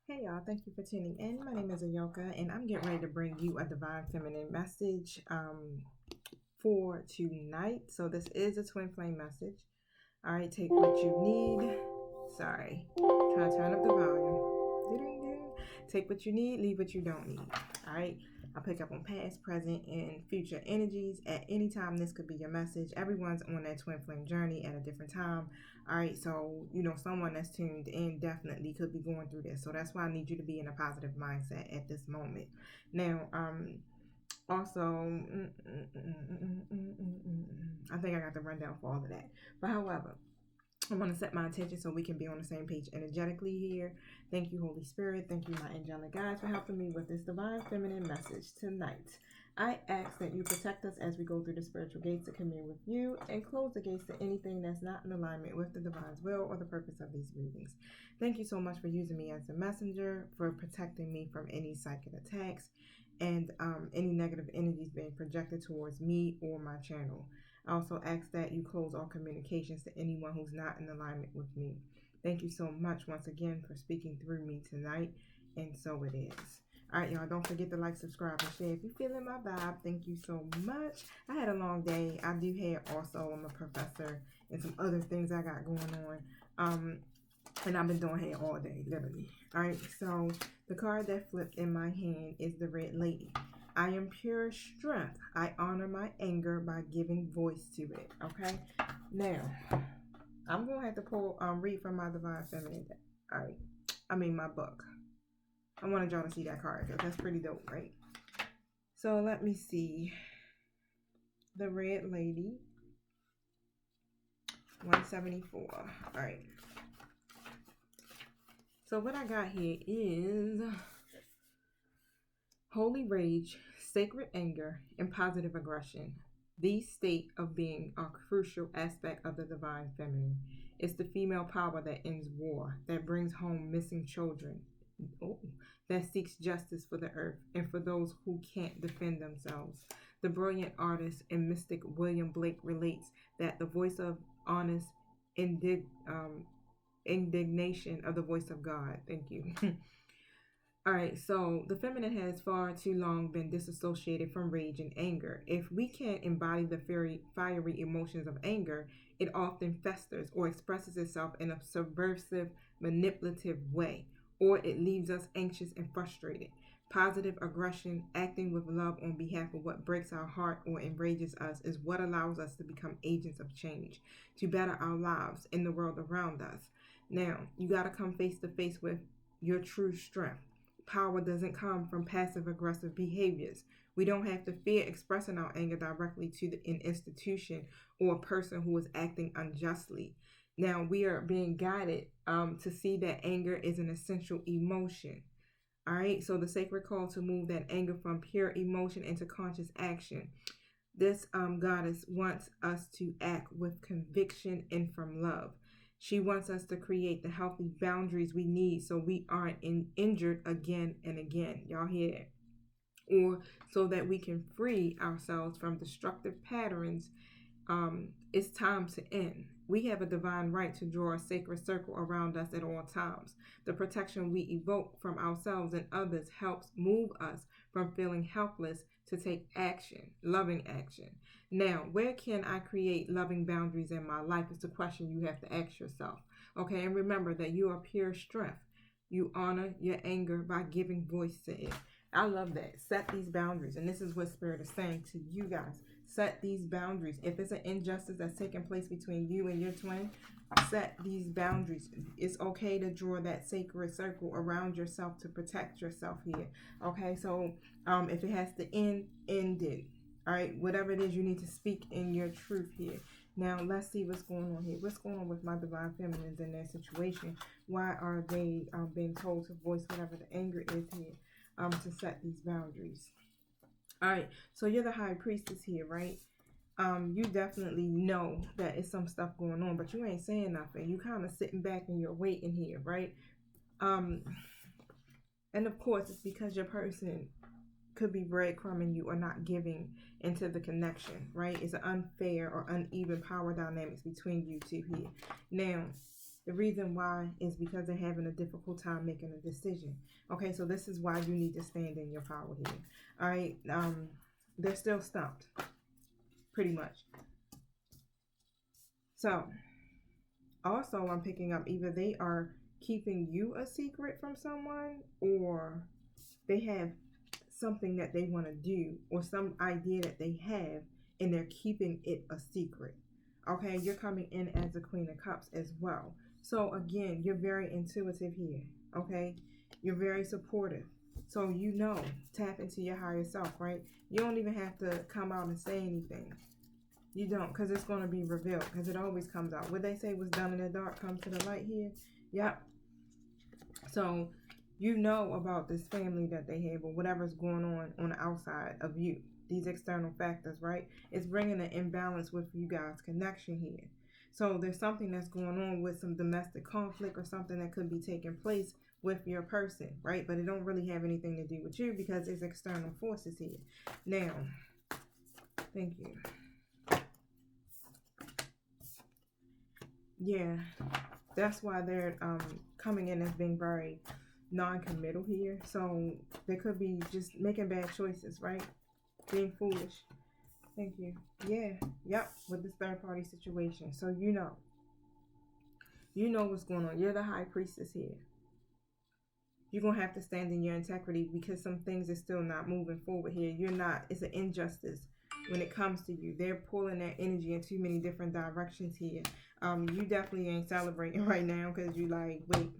Hey y'all, thank you for tuning in. My name is Ayoka and I'm getting ready to bring you a divine feminine message for tonight. So this is a twin flame message. All right, take what you need. Sorry, trying to turn up the volume. Ding-ding-ding. Take what you need, leave what you don't need. All right, I pick up on past, present, and future energies. At any time, this could be your message. Everyone's on that twin flame journey at a different time. All right, so someone that's tuned in definitely could be going through this. So that's why I need you to be in a positive mindset at this moment. Now, also, I think I got the rundown for all of that. But however, I want to set my intention so we can be on the same page energetically here. Thank you, Holy Spirit. Thank you, my angelic guides, for helping me with this divine feminine message tonight. I ask that you protect us as we go through the spiritual gates to commune with you and close the gates to anything that's not in alignment with the divine's will or the purpose of these readings. Thank you so much for using me as a messenger, for protecting me from any psychic attacks and any negative energies being projected towards me or my channel. I also ask that you close all communications to anyone who's not in alignment with me. Thank you so much once again for speaking through me tonight, and so it is. All right, y'all, don't forget to like, subscribe, and share if you're feeling my vibe. Thank you so much. I had a long day. I do hair also. I'm a professor and some other things I got going on. And I've been doing hair all day, literally. All right, so the card that flipped in my hand is the Red Lady. I am pure strength. I honor my anger by giving voice to it. Okay. Now, I'm gonna have to read from my Divine Feminine deck. All right. I mean my book. I wanted y'all to see that card because that's pretty dope, right? So let me see. The Red Lady, 174. All right. So what I got here is holy rage, sacred anger, and positive aggression. These state of being are crucial aspect of the divine feminine. It's the female power that ends war, that brings home missing children, oh, that seeks justice for the earth and for those who can't defend themselves. The brilliant artist and mystic William Blake relates that the voice of honest indignation of the voice of God. Thank you. All right, so the feminine has far too long been disassociated from rage and anger. If we can't embody the fiery emotions of anger, it often festers or expresses itself in a subversive, manipulative way, or it leaves us anxious and frustrated. Positive aggression, acting with love on behalf of what breaks our heart or enrages us, is what allows us to become agents of change, to better our lives in the world around us. Now, you got to come face to face with your true strength. Power doesn't come from passive aggressive behaviors. We don't have to fear expressing our anger directly to an institution or a person who is acting unjustly. Now, we are being guided to see that anger is an essential emotion. All right, so the sacred call to move that anger from pure emotion into conscious action. This goddess wants us to act with conviction and from love. She wants us to create the healthy boundaries we need so we aren't injured again and again. Y'all hear that? Or so that we can free ourselves from destructive patterns. It's time to end. We have a divine right to draw a sacred circle around us at all times. The protection we evoke from ourselves and others helps move us from feeling helpless to take action, loving action. Now, where can I create loving boundaries in my life is the question you have to ask yourself. Okay, and remember that you are pure strength. You honor your anger by giving voice to it. I love that. Set these boundaries. And this is what Spirit is saying to you guys. Set these boundaries. If it's an injustice that's taking place between you and your twin, set these boundaries. It's okay to draw that sacred circle around yourself to protect yourself here. Okay, so if it has to end it. All right, whatever it is, you need to speak in your truth here. Now, let's see what's going on here. What's going on with my divine feminines in their situation? Why are they being told to voice whatever the anger is here to set these boundaries? All right, so you're the high priestess here, right? You definitely know that it's some stuff going on, but you ain't saying nothing. You kind of sitting back and you're waiting here, right? Um, and of course, it's because your person could be breadcrumbing you or not giving into the connection, right? It's an unfair or uneven power dynamics between you two here. Now, The reason why is because they're having a difficult time making a decision. Okay, so this is why you need to stand in your power here. All right, they're still stumped, pretty much. So, also, I'm picking up either they are keeping you a secret from someone, or they have something that they want to do, or some idea that they have, and they're keeping it a secret. Okay, you're coming in as the Queen of Cups as well. So again, you're very intuitive here. Okay, you're very supportive. So tap into your higher self, right? You don't even have to come out and say anything. You don't, because it's going to be revealed, because it always comes out. What they say was done in the dark comes to the light here. Yep. So you know about this family that they have, or whatever's going on the outside of you. These external factors, right? It's bringing an imbalance with you guys' connection here. So there's something that's going on with some domestic conflict, or something that could be taking place with your person, right? But it don't really have anything to do with you, because there's external forces here. Now, thank you. Yeah, that's why they're coming in as being very non-committal here. So they could be just making bad choices, right? Being foolish. Thank you. Yeah, yep, with this third party situation. So you know what's going on. You're the high priestess here. You're going to have to stand in your integrity, because some things are still not moving forward here. It's an injustice when it comes to you. They're pulling that energy in too many different directions here. You definitely ain't celebrating right now, because you like, wait.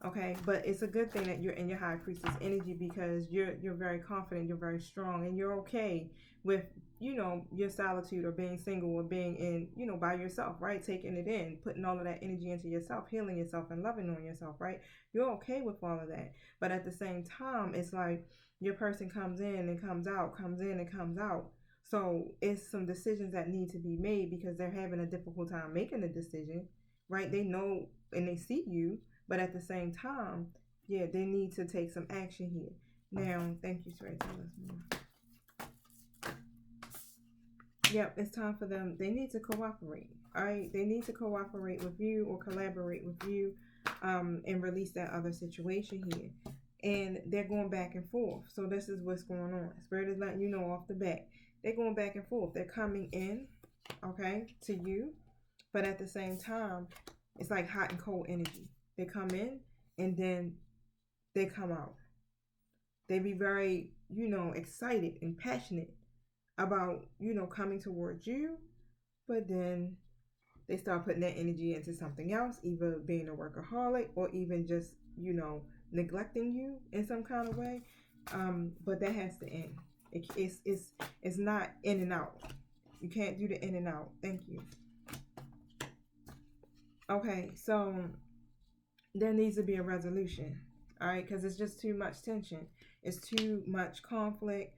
Okay, but it's a good thing that you're in your high priestess energy, because you're very confident, you're very strong, and you're okay with your solitude, or being single, or being in by yourself, right? Taking it in, putting all of that energy into yourself, healing yourself, and loving on yourself, right? You're okay with all of that. But at the same time, it's like your person comes in and comes out, comes in and comes out. So it's some decisions that need to be made, because they're having a difficult time making a decision, right? They know and they see you, but at the same time, yeah, they need to take some action here. Now, thank you, Spirit. Tell us more. Yep, it's time for them. They need to cooperate. All right, they need to cooperate with you, or collaborate with you, and release that other situation here. And they're going back and forth. So this is what's going on. Spirit is letting you know off the bat. They're going back and forth. They're coming in, okay, to you, but at the same time, it's like hot and cold energy. They come in and then they come out. They be very, excited and passionate about, coming towards you, but then they start putting that energy into something else, either being a workaholic, or even just, neglecting you in some kind of way. But that has to end. It's not in and out. You can't do the in and out. Thank you. Okay, so there needs to be a resolution, all right, because it's just too much tension. It's too much conflict.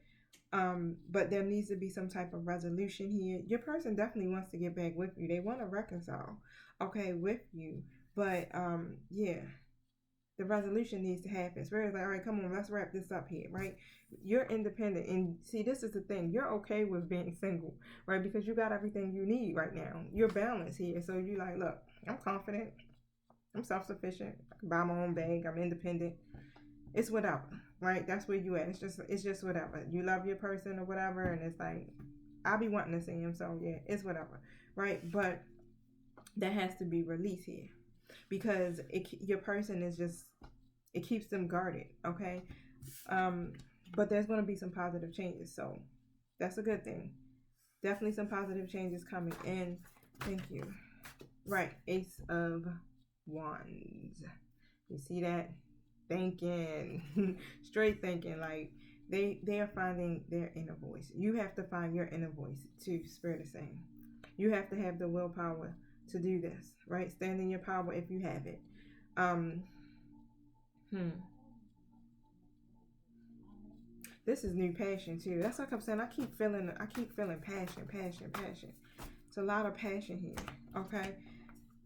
But there needs to be some type of resolution here. Your person definitely wants to get back with you. They want to reconcile, okay, with you. But yeah, the resolution needs to happen. Spirit's like, all right, come on, let's wrap this up here, right? You're independent, and see, this is the thing. You're okay with being single, right? Because you got everything you need right now. You're balanced here, so you like, look, I'm confident. I'm self-sufficient. I can buy my own bag. I'm independent. It's whatever, right? That's where you at. It's just whatever. You love your person or whatever, and it's like, I'll be wanting to see him, so yeah, it's whatever, right? But that has to be released here, because your person is just, it keeps them guarded, okay? But there's going to be some positive changes, so that's a good thing. Definitely some positive changes coming in. Thank you. Right, Ace of Wands. You see that? Thinking. Straight thinking. Like, they are finding their inner voice. You have to find your inner voice too, Spirit is saying. You have to have the willpower to do this, right? Stand in your power if you have it. This is new passion too. That's like I'm saying. I keep feeling passion. It's a lot of passion here. Okay.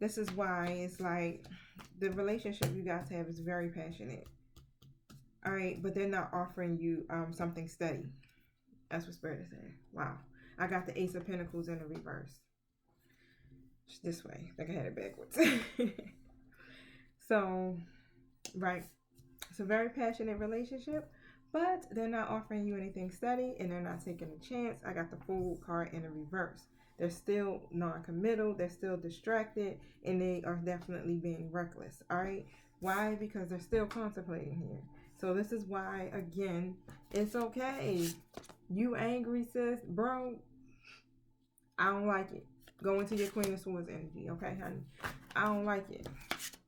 This is why it's like the relationship you guys have is very passionate. All right, but they're not offering you something steady. That's what Spirit is saying. Wow. I got the Ace of Pentacles in the reverse. This way. I think I had it backwards. So, right. It's a very passionate relationship, but they're not offering you anything steady and they're not taking a chance. I got the Fool card in the reverse. They're still non-committal, they're still distracted, and they are definitely being reckless. All right. Why? Because they're still contemplating here. So this is why, again, it's okay. You angry, sis, bro. I don't like it. Go into your Queen of Swords energy, okay, honey? I don't like it.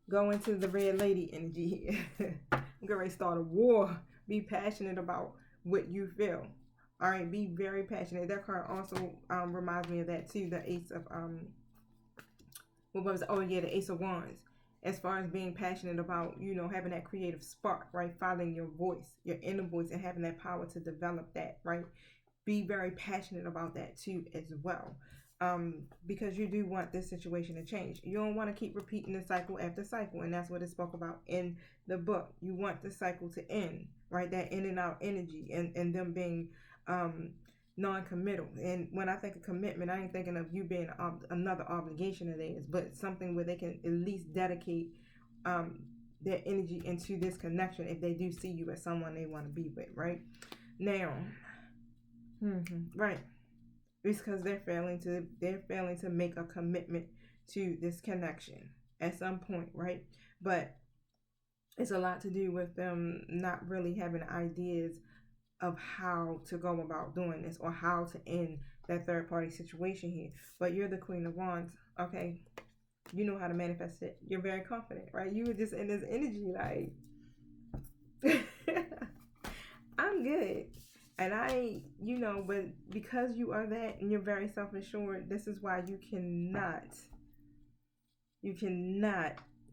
Go into the Red Lady energy here. I'm going to start a war. Be passionate about what you feel. All right, be very passionate. That card also reminds me of that too. The Ace of what was it? Oh yeah, the Ace of Wands. As far as being passionate about, you know, having that creative spark, right? Following your voice, your inner voice, and having that power to develop that, right? Be very passionate about that too as well. Because you do want this situation to change. You don't want to keep repeating the cycle after cycle, and that's what it spoke about in the book. You want the cycle to end, right? That in and out energy, and them being non-committal. And when I think of commitment, I ain't thinking of you being another obligation of theirs, but something where they can at least dedicate their energy into this connection if they do see you as someone they want to be with, right? Now, right. It's because they're failing to make a commitment to this connection at some point, right? But it's a lot to do with them not really having ideas of how to go about doing this or how to end that third party situation here. But you're the Queen of Wands, okay? You know how to manifest it. You're very confident, right? You were just in this energy like I'm good. And but because you are that and you're very self-assured, this is why you cannot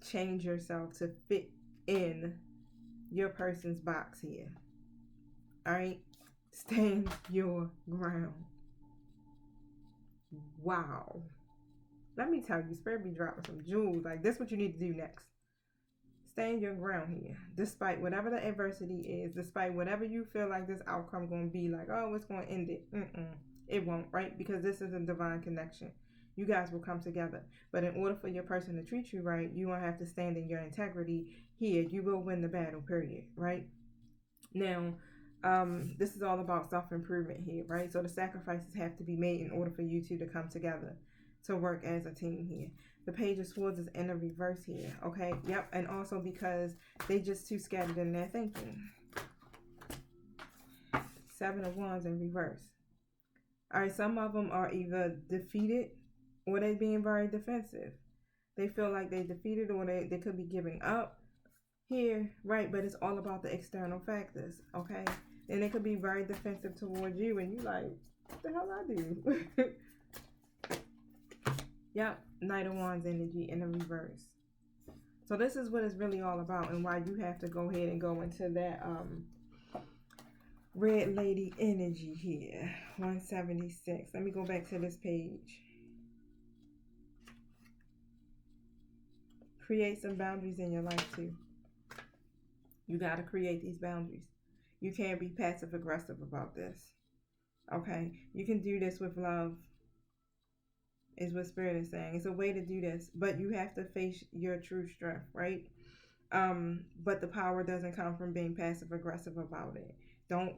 change yourself to fit in your person's box here. All right? Stand your ground. Wow. Let me tell you, Spirit be dropping some jewels. Like, this is what you need to do next. Stand your ground here, despite whatever the adversity is, despite whatever you feel like this outcome going to be like, oh, it's going to end it. It won't, right? Because this is a divine connection. You guys will come together. But in order for your person to treat you right, you won't have to stand in your integrity here. You will win the battle, period, right? Now, this is all about self-improvement here, right? So the sacrifices have to be made in order for you two to come together, to work as a team here. The Page of Swords is in a reverse here, okay? Yep, and also because they just too scattered in their thinking. Seven of Wands in reverse. All right, some of them are either defeated or they're being very defensive. They feel like they're defeated or they could be giving up here, right? But it's all about the external factors, okay? And they could be very defensive towards you and you like, what the hell I do? Yep, Knight of Wands energy in the reverse. So this is what it's really all about and why you have to go ahead and go into that Red Lady energy here. 176. Let me go back to this page. Create some boundaries in your life too. You got to create these boundaries. You can't be passive aggressive about this. Okay? You can do this with love. Is what Spirit is saying. It's a way to do this, but you have to face your true strength, right? But the power doesn't come from being passive aggressive about it. Don't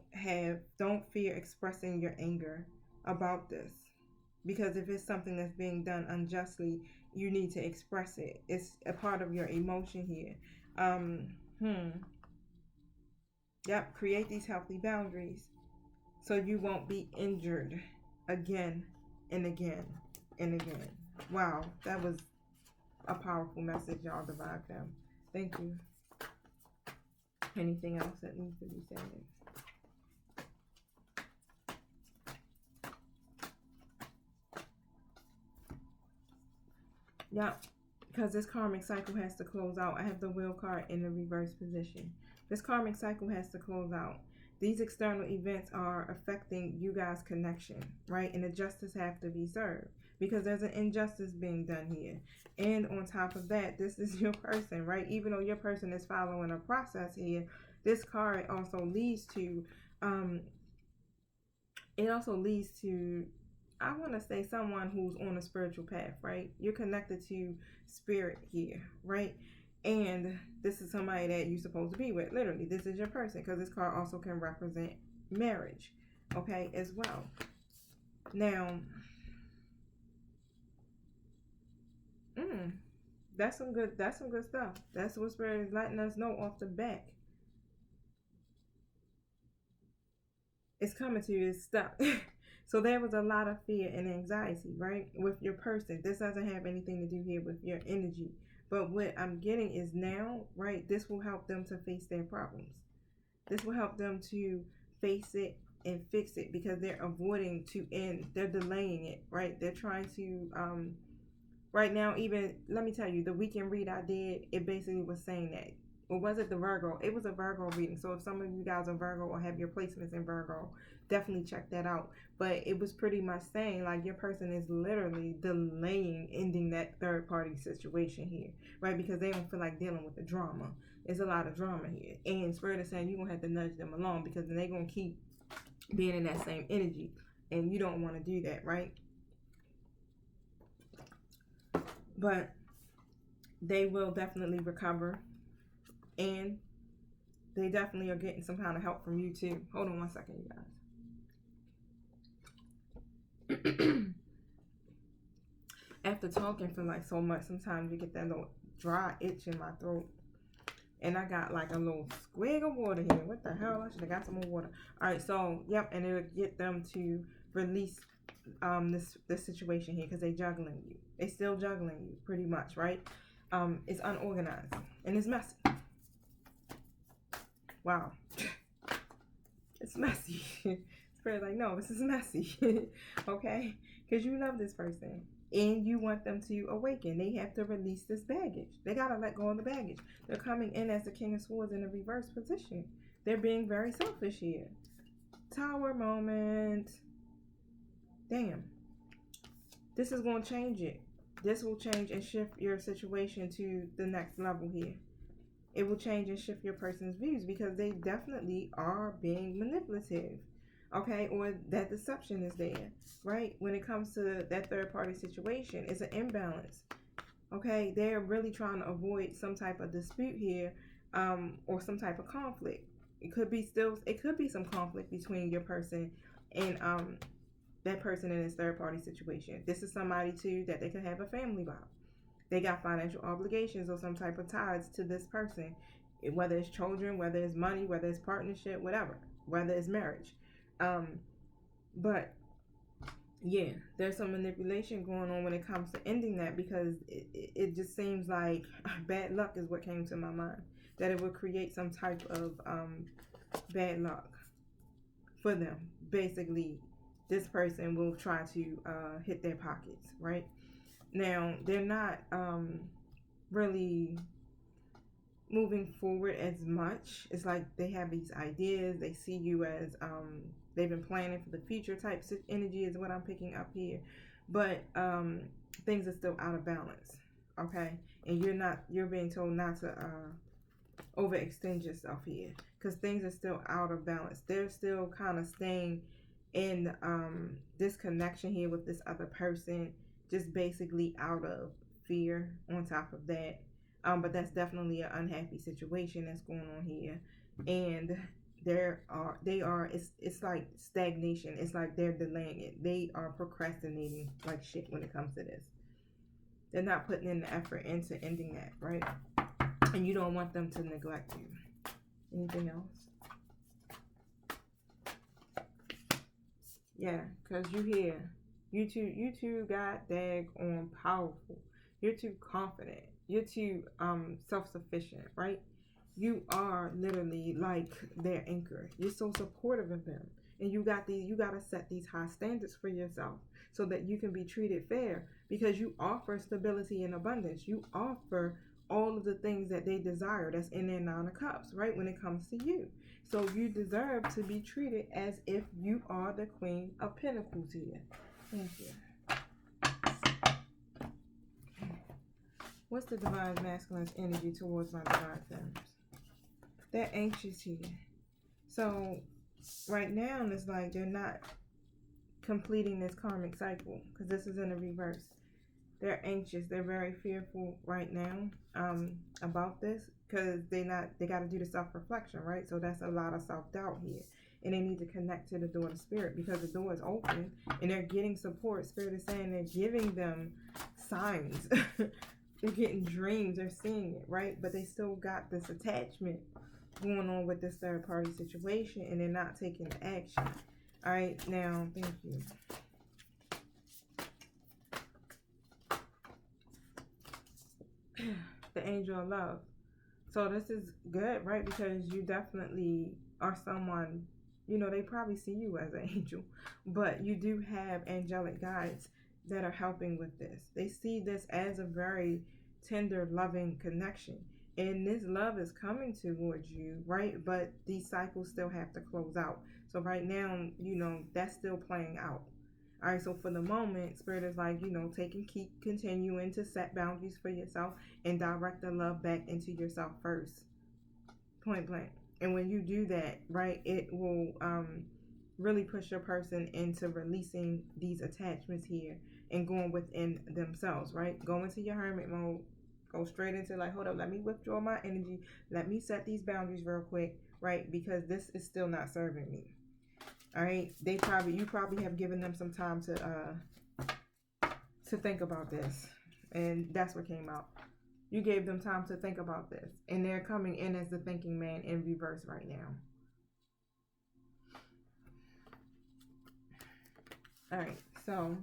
fear expressing your anger about this, because if it's something that's being done unjustly, you need to express it. It's a part of your emotion here. Yep, create these healthy boundaries so you won't be injured again and again and again. Wow, that was a powerful message, y'all, Divine Femme. Thank you. Anything else that needs to be said? Yeah, because this karmic cycle has to close out. I have the Wheel card in the reverse position. This karmic cycle has to close out. These external events are affecting you guys' connection, right? And the justice have to be served because there's an injustice being done here. And on top of that, this is your person, right? Even though your person is following a process here, this card also leads to I want to say someone who's on a spiritual path, right? You're connected to spirit here, right? And this is somebody that you're supposed to be with. Literally, this is your person, because this card also can represent marriage, okay, as well. Now, that's some good stuff. That's what spirit is letting us know off the bat. It's coming to you, it's stuck. So there was a lot of fear and anxiety, right, with your person. This doesn't have anything to do here with your energy. But what I'm getting is now, right, this will help them to face their problems. This will help them to face it and fix it, because they're avoiding to end. They're delaying it, right? They're trying to, right now, even, let me tell you, the weekend read I did, it basically was saying that. Or was it the Virgo? It was a Virgo reading. So if some of you guys are Virgo or have your placements in Virgo, definitely check that out. But it was pretty much saying, like, your person is literally delaying ending that third party situation here, right? Because they don't feel like dealing with the drama. There's a lot of drama here. And Spirit is saying you're going to have to nudge them along, because then they're going to keep being in that same energy. And you don't want to do that, right? But they will definitely recover. And they definitely are getting some kind of help from you too. Hold on one second, you guys. After talking for like so much, sometimes you get that little dry itch in my throat. And I got like a little squig of water here. What the hell? I should have got some more water. Alright, so, yep, and it'll get them to release this situation here, because they juggling you. They still juggling you, pretty much, right? It's unorganized. And it's messy. Wow. It's messy. Spirit's like, no, this is messy. Okay? Because you love this person. And you want them to awaken. They have to release this baggage. They got to let go of the baggage. They're coming in as the King of Swords in a reverse position. They're being very selfish here. Tower moment. Damn. This is going to change it. This will change and shift your situation to the next level here. It will change and shift your person's views, because they definitely are being manipulative, okay? Or that deception is there, right? When it comes to that third party situation, it's an imbalance, okay? They're really trying to avoid some type of dispute here, or some type of conflict. It could be some conflict between your person and that person in this third party situation. This is somebody too that they could have a family bond. They got financial obligations or some type of ties to this person, whether it's children, whether it's money, whether it's partnership, whatever, whether it's marriage. But yeah, there's some manipulation going on when it comes to ending that, because it just seems like bad luck is what came to my mind. That it would create some type of bad luck for them. Basically, this person will try to hit their pockets, right? Now, they're not really moving forward as much. It's like they have these ideas. They see you as they've been planning for the future type energy is what I'm picking up here. But things are still out of balance, okay? And you're being told not to overextend yourself here, because things are still out of balance. They're still kind of staying in this connection here with this other person, just basically out of fear on top of that. But that's definitely an unhappy situation that's going on here. And it's like stagnation. It's like they're delaying it. They are procrastinating like shit when it comes to this. They're not putting in the effort into ending that, right? And you don't want them to neglect you. Anything else? Yeah, because you two got daggone powerful. You're too confident. You're too self-sufficient, right? You are literally like their anchor. You're so supportive of them. And you gotta set these high standards for yourself so that you can be treated fair, because you offer stability and abundance. You offer all of the things that they desire that's in their Nine of Cups, right? When it comes to you. So you deserve to be treated as if you are the Queen of Pentacles here. Thank you. What's the Divine Masculine's energy towards my Divine Feminines? They're anxious here. So right now it's like they're not completing this karmic cycle, because this is in the reverse. They're anxious. They're very fearful right now about this, because they got to do the self-reflection, right? So that's a lot of self-doubt here. And they need to connect to the door of spirit, because the door is open and they're getting support. Spirit is saying they're giving them signs. They're getting dreams. They're seeing it, right? But they still got this attachment going on with this third party situation, and they're not taking action. All right, now, thank you. The angel of love. So this is good, right? Because you definitely are someone, you know, they probably see you as an angel, but you do have angelic guides that are helping with this. They see this as a very tender, loving connection. And this love is coming towards you, right? But these cycles still have to close out. So right now, you know, that's still playing out. All right, so for the moment, Spirit is like, you know, keep continuing to set boundaries for yourself and direct the love back into yourself first. Point blank. And when you do that, right, it will really push your person into releasing these attachments here and going within themselves, right? Go into your hermit mode. Go straight into like, hold up, let me withdraw my energy. Let me set these boundaries real quick, right? Because this is still not serving me. All right, you probably have given them some time to think about this, and that's what came out. You gave them time to think about this, and they're coming in as the thinking man in reverse right now. All right, so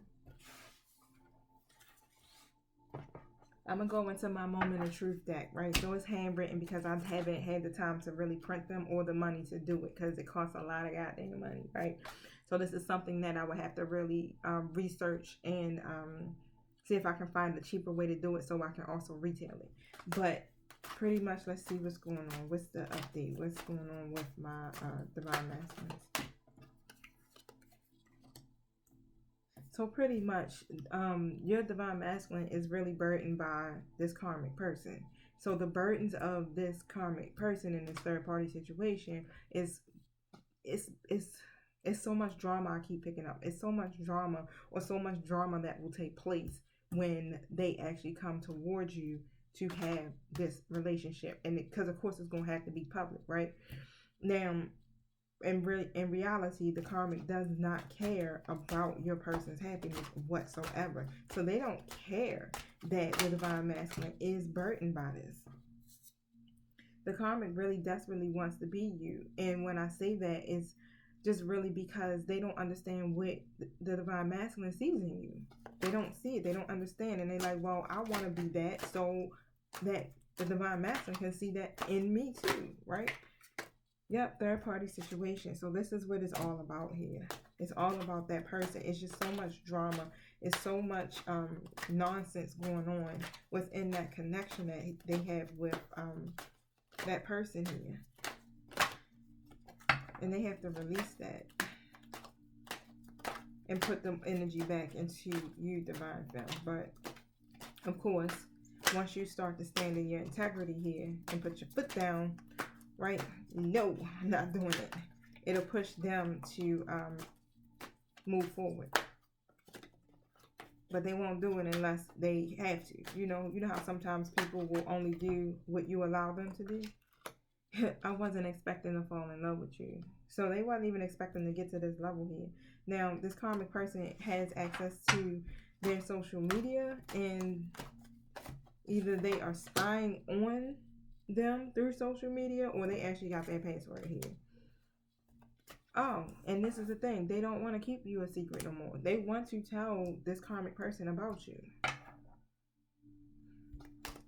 I'm going to go into my moment of truth deck, right? So it's handwritten because I haven't had the time to really print them or the money to do it, because it costs a lot of goddamn money, right? So this is something that I would have to really research and see if I can find a cheaper way to do it so I can also retail it. But pretty much, let's see what's going on. What's the update? What's going on with my divine masculines? So pretty much, your divine masculine is really burdened by this karmic person. So the burdens of this karmic person in this third party situation is so much drama I keep picking up. It's so much drama, or so much drama that will take place when they actually come towards you to have this relationship. And because of course it's going to have to be public, right? Now, in reality, the karmic does not care about your person's happiness whatsoever. So they don't care that the divine masculine is burdened by this. The karmic really desperately wants to be you. And when I say that, it's just really because they don't understand what the divine masculine sees in you. They don't see it. They don't understand. And they're like, well, I want to be that so that the divine masculine can see that in me too, right? Yep, third party situation. So this is what it's all about here. It's all about that person. It's just so much drama. It's so much nonsense going on within that connection that they have with that person here. And they have to release that and put the energy back into you, divine femme. But of course, once you start to stand in your integrity here and put your foot down, right? No, I'm not doing it. It'll push them to move forward. But they won't do it unless they have to. You know how sometimes people will only do what you allow them to do? I wasn't expecting to fall in love with you. So they wasn't even expecting to get to this level here. Now, this karmic person has access to their social media, and either they are spying on them through social media, or they actually got their password here. Oh, and this is the thing. They don't want to keep you a secret no more. They want to tell this karmic person about you.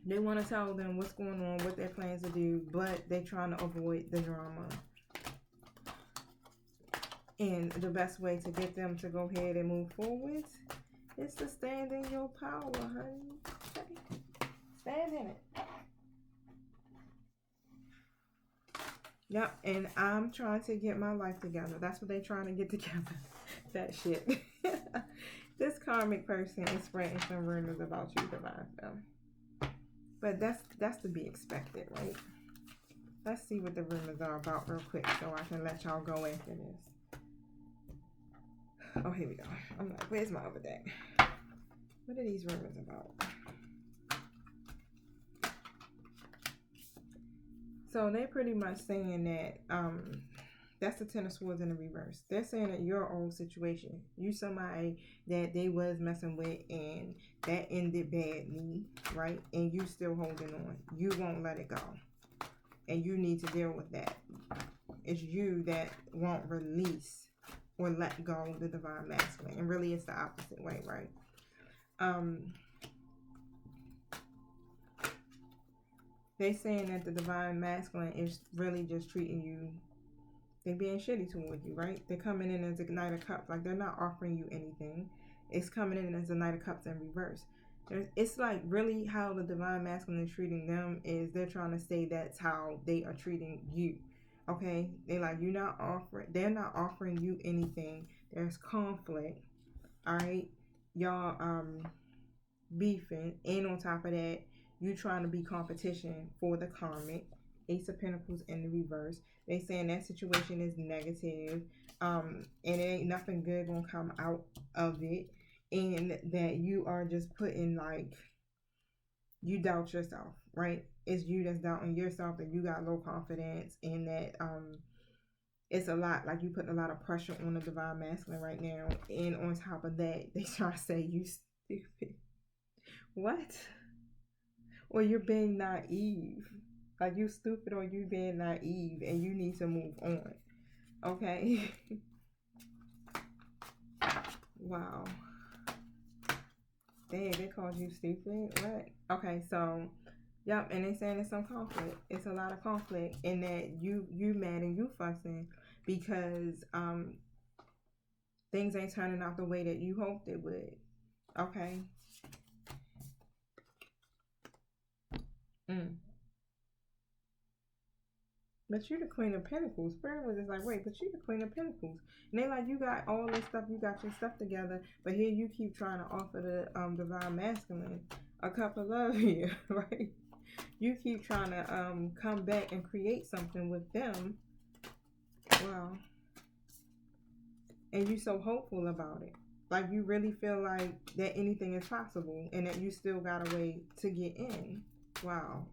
They want to tell them what's going on, what their plans to do, but they're trying to avoid the drama. And the best way to get them to go ahead and move forward is to stand in your power, honey. Okay. Stand in it. Yep, and I'm trying to get my life together. That's what they're trying to get together. That shit. This karmic person is spreading some rumors about you, divine femme. But that's to be expected, right? Let's see what the rumors are about real quick so I can let y'all go after this. Oh, here we go. I'm like, where's my other deck? What are these rumors about? So they're pretty much saying that that's the Ten of Swords in the reverse. They're saying that your old situation, you somebody that they was messing with and that ended badly, right? And you still holding on. You won't let it go. And you need to deal with that. It's you that won't release or let go of the divine masculine. And really it's the opposite way, right? They saying that the divine masculine is really just treating you, they being shitty towards you, right? They're coming in as a Knight of Cups, like they're not offering you anything. It's coming in as a Knight of Cups in reverse. It's like really how the divine masculine is treating them is they're trying to say that's how they are treating you. Okay? They like they're not offering you anything. There's conflict. Alright? Y'all beefing, and on top of that, you trying to be competition for the karmic. Ace of Pentacles in the reverse. They saying that situation is negative, and it ain't nothing good gonna come out of it, and that you are just putting like, you doubt yourself, right? It's you that's doubting yourself, that you got low confidence, and that it's a lot, like you putting a lot of pressure on the divine masculine right now, and on top of that, they try to say you stupid. What? Or you're being naive. Like you stupid or you being naive and you need to move on. Okay? Wow. Dang, they called you stupid? What? Okay, so, yep, and they saying it's some conflict. It's a lot of conflict in that you mad and you fussing because things ain't turning out the way that you hoped it would. Okay? But you the Queen of Pentacles. Spirit was just like, wait, but you the Queen of Pentacles. And they like, you got all this stuff, you got your stuff together, but here you keep trying to offer the divine masculine a cup of love here, right? You keep trying to come back and create something with them. Wow. And you so hopeful about it. Like you really feel like that anything is possible and that you still got a way to get in. Wow.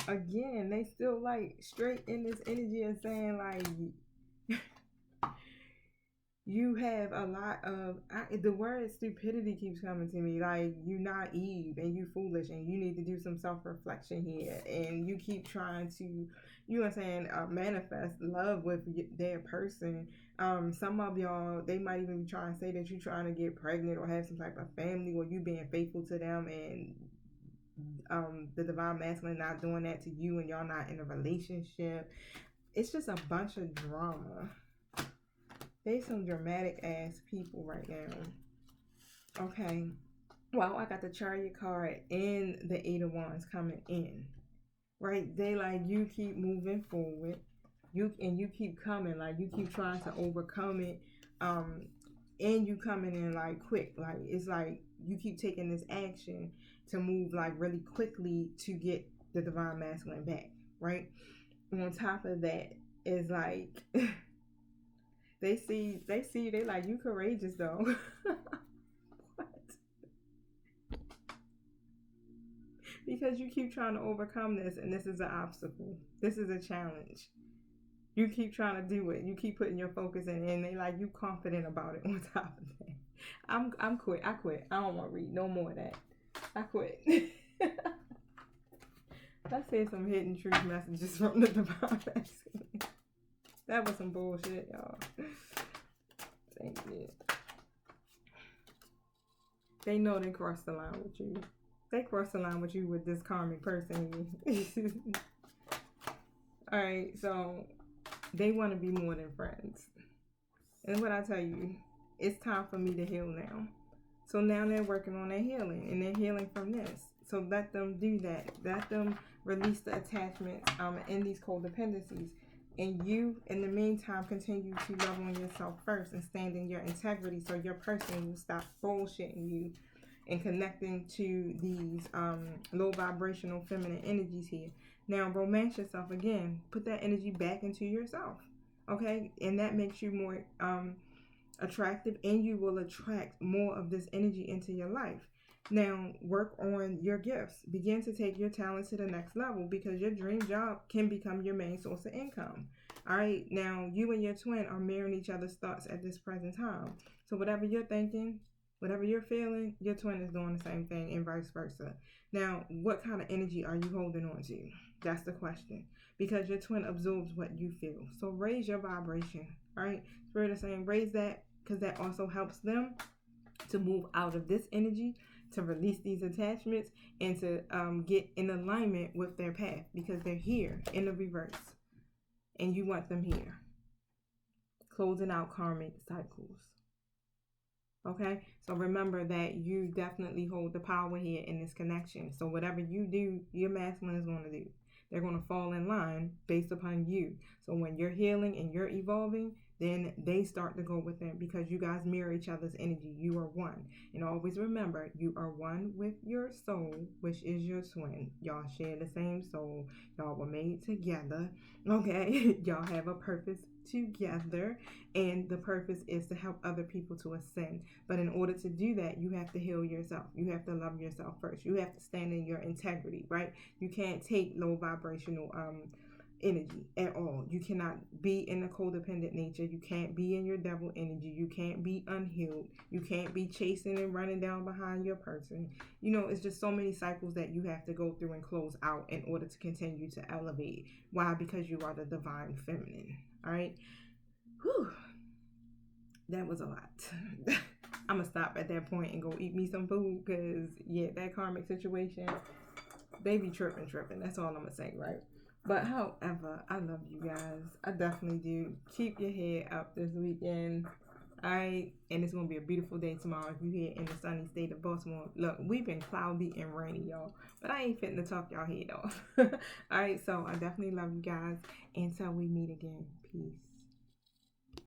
Again, they still like straight in this energy and saying like you have a lot of the word stupidity keeps coming to me, like you naive and you foolish and you need to do some self-reflection here, and you keep trying to, you know what I'm saying, manifest love with their person. Some of y'all, they might even be trying to say that you're trying to get pregnant or have some type of family, or you being faithful to them, and the divine masculine not doing that to you, and y'all not in a relationship. It's just a bunch of drama. They some dramatic ass people right now. Okay. Well, I got the Chariot card and the Eight of Wands coming in. Right? They like, you keep moving forward. You keep coming, like you keep trying to overcome it. And you coming in like quick. Like it's like you keep taking this action to move like really quickly to get the divine masculine back, right? On top of that is like they like, you courageous though. What? Because you keep trying to overcome this, and this is an obstacle. This is a challenge. You keep trying to do it. You keep putting your focus in, and they like, you confident about it. On top of that, I'm quit. I quit. I don't want to read no more of that. I quit. I said some hidden truth messages from the divine masculine. That was some bullshit, y'all. Thank you. They know they crossed the line with you. They crossed the line with you with this karmic person. Alright, so they want to be more than friends. And what I tell you, it's time for me to heal now. So now they're working on their healing, and they're healing from this. So let them do that. Let them release the attachments and these codependencies. And you, in the meantime, continue to love on yourself first and stand in your integrity, so your person will stop bullshitting you and connecting to these low vibrational feminine energies here. Now, romance yourself again. Put that energy back into yourself. Okay, and that makes you more attractive, and you will attract more of this energy into your life. Now, work on your gifts. Begin to take your talents to the next level, because your dream job can become your main source of income. All right, now you and your twin are mirroring each other's thoughts at this present time. So, whatever you're thinking, whatever you're feeling, your twin is doing the same thing, and vice versa. Now, what kind of energy are you holding on to? That's the question. Because your twin absorbs what you feel. So, raise your vibration, right? Spirit is saying raise that, because that also helps them to move out of this energy, to release these attachments, and to get in alignment with their path, because they're here in the reverse and you want them here, closing out karmic cycles. Okay, so remember that you definitely hold the power here in this connection. So whatever you do, your masculine is going to do. They're going to fall in line based upon you. So when you're healing and you're evolving, then they start to go with them, because you guys mirror each other's energy. You are one. And always remember, you are one with your soul, which is your twin. Y'all share the same soul. Y'all were made together. Okay, y'all have a purpose together, and the purpose is to help other people to ascend. But in order to do that, you have to heal yourself. You have to love yourself first. You have to stand in your integrity, right? You can't take low vibrational energy at all. You cannot be in a codependent nature. You can't be in your devil energy. You can't be unhealed. You can't be chasing and running down behind your person. You know, it's just so many cycles that you have to go through and close out in order to continue to elevate. Why? Because you are the divine feminine. All right. Whew. That was a lot. I'm gonna stop at that point and go eat me some food, because yeah, that karmic situation, they be tripping. That's all I'm gonna say, right? But however, I love you guys. I definitely do. Keep your head up this weekend. Alright, and it's gonna be a beautiful day tomorrow if you're here in the sunny state of Baltimore. Look, we've been cloudy and rainy, y'all, but I ain't fitting to talk y'all head off. Alright, so I definitely love you guys. Until we meet again, peace.